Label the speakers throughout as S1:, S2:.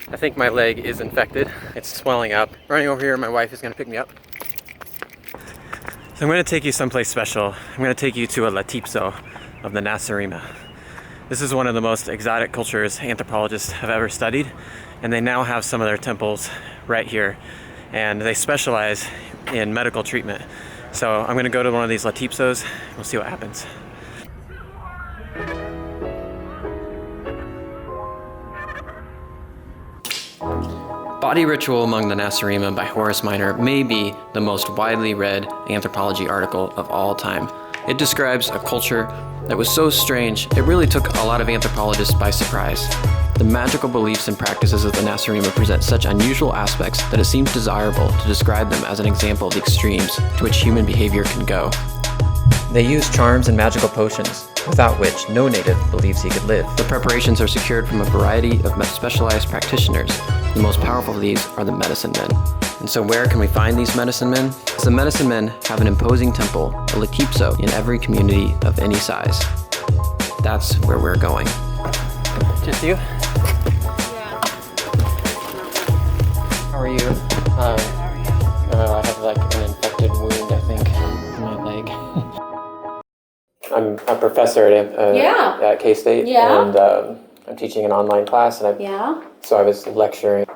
S1: I think my leg is infected. It's swelling up. Running over here, my wife is gonna pick me up. So I'm gonna take you someplace special. I'm gonna take you to a Latipso of the Nacirema. This is one of the most exotic cultures anthropologists have ever studied, and they now have some of their temples right here, and they specialize in medical treatment. So I'm gonna go to one of these Latipsos. We'll see what happens. Body Ritual Among the Nacirema by Horace Minor may be the most widely read anthropology article of all time. It describes a culture that was so strange, it really took a lot of anthropologists by surprise. The magical beliefs and practices of the Nacirema present such unusual aspects that it seems desirable to describe them as an example of the extremes to which human behavior can go. They use charms and magical potions, without which no native believes he could live. The preparations are secured from a variety of specialized practitioners. The most powerful of these are the medicine men. And so where can we find these medicine men? The medicine men have an imposing temple, a Latipso, in every community of any size. That's where we're going. Just you?
S2: Yeah.
S1: How are you? I have like an infected wound, I think, in my leg. I'm a professor at K-State, and I'm teaching an online class, and so I was lecturing.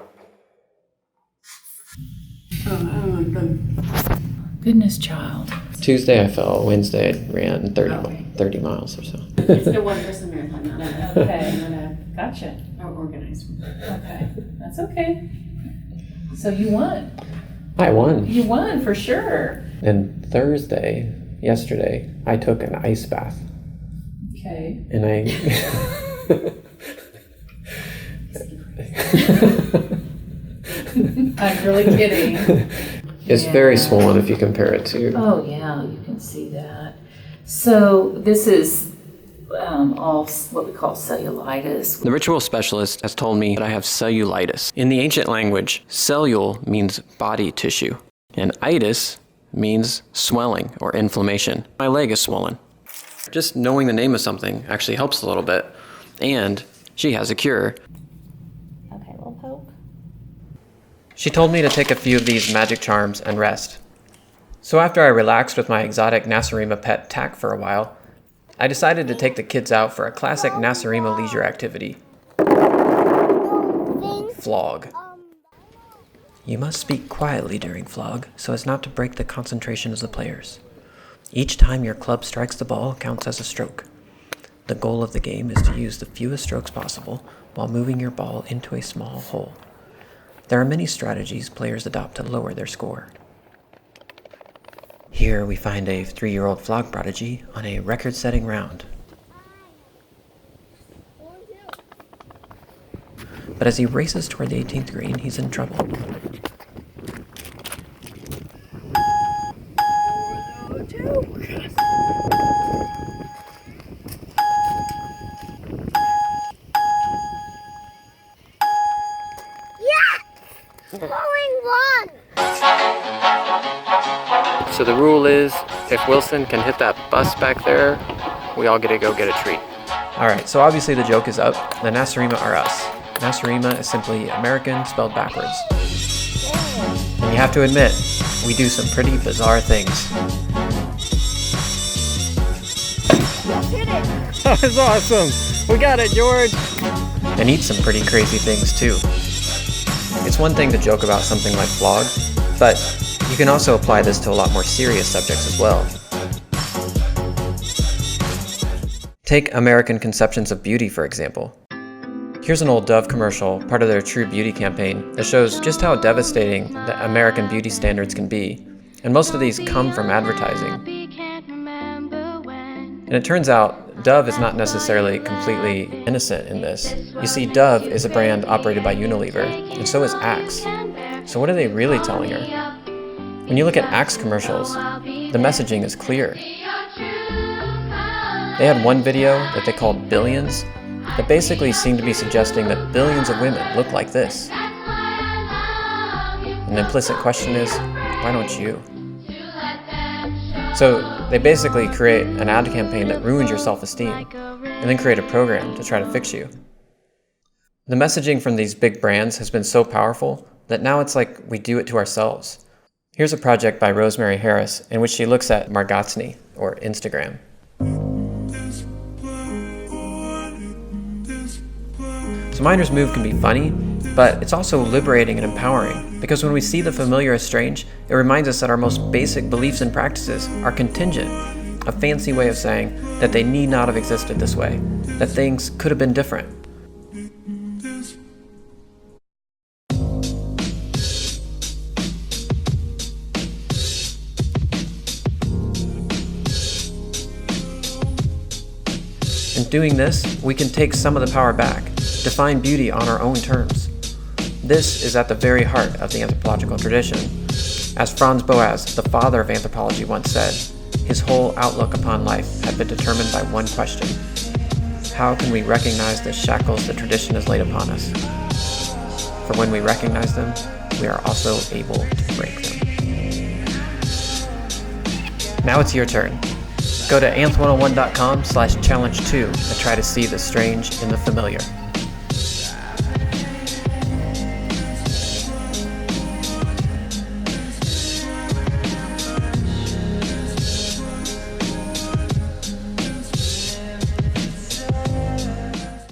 S2: Goodness, child.
S1: Tuesday I fell, Wednesday I ran 30 miles or so.
S3: It's a one-person marathon, not
S2: Okay, gotcha.
S3: or organized one.
S2: Okay, that's okay. So you won.
S1: I won.
S2: You won for sure.
S1: And yesterday, I took an ice bath.
S2: Okay.
S1: And
S2: I'm really kidding.
S1: It's very swollen if you compare it to...
S2: Oh yeah, you can see that. So this is all what we call cellulitis.
S1: The ritual specialist has told me that I have cellulitis. In the ancient language, cellule means body tissue, and itis means swelling or inflammation. My leg is swollen. Just knowing the name of something actually helps a little bit, and she has a cure.
S3: Okay, we'll poke.
S1: She told me to take a few of these magic charms and rest. So after I relaxed with my exotic Nacirema pet Tack for a while, I decided to take the kids out for a classic Nacirema leisure activity. Flog. You must speak quietly during flog so as not to break the concentration of the players. Each time your club strikes the ball counts as a stroke. The goal of the game is to use the fewest strokes possible while moving your ball into a small hole. There are many strategies players adopt to lower their score. Here we find a 3-year-old flog prodigy on a record-setting round. But as he races toward the 18th green, he's in trouble. So the rule is, if Wilson can hit that bus back there, we all get to go get a treat. Alright, so obviously the joke is up. The Nacirema are us. Nacirema is simply American spelled backwards. And you have to admit, we do some pretty bizarre things. That was awesome! We got it, George! And eat some pretty crazy things too. It's one thing to joke about something like flog, but you can also apply this to a lot more serious subjects as well. Take American conceptions of beauty, for example. Here's an old Dove commercial, part of their True Beauty campaign, that shows just how devastating the American beauty standards can be. And most of these come from advertising. And it turns out, Dove is not necessarily completely innocent in this. You see, Dove is a brand operated by Unilever, and so is Axe. So what are they really telling her? When you look at Axe commercials, the messaging is clear. They had one video that they called Billions that basically seemed to be suggesting that billions of women look like this. An implicit question is, why don't you? So they basically create an ad campaign that ruins your self-esteem and then create a program to try to fix you. The messaging from these big brands has been so powerful that now it's like we do it to ourselves. Here's a project by Rosemary Harris in which she looks at Margotsny, or Instagram. So Miner's Move can be funny, but it's also liberating and empowering, because when we see the familiar as strange, it reminds us that our most basic beliefs and practices are contingent, a fancy way of saying that they need not have existed this way, that things could have been different. In doing this, we can take some of the power back, define beauty on our own terms. This is at the very heart of the anthropological tradition. As Franz Boas, the father of anthropology, once said, his whole outlook upon life had been determined by one question: how can we recognize the shackles the tradition has laid upon us? For when we recognize them, we are also able to break them. Now it's your turn. Go to anth101.com/challenge2 and try to see the strange in the familiar.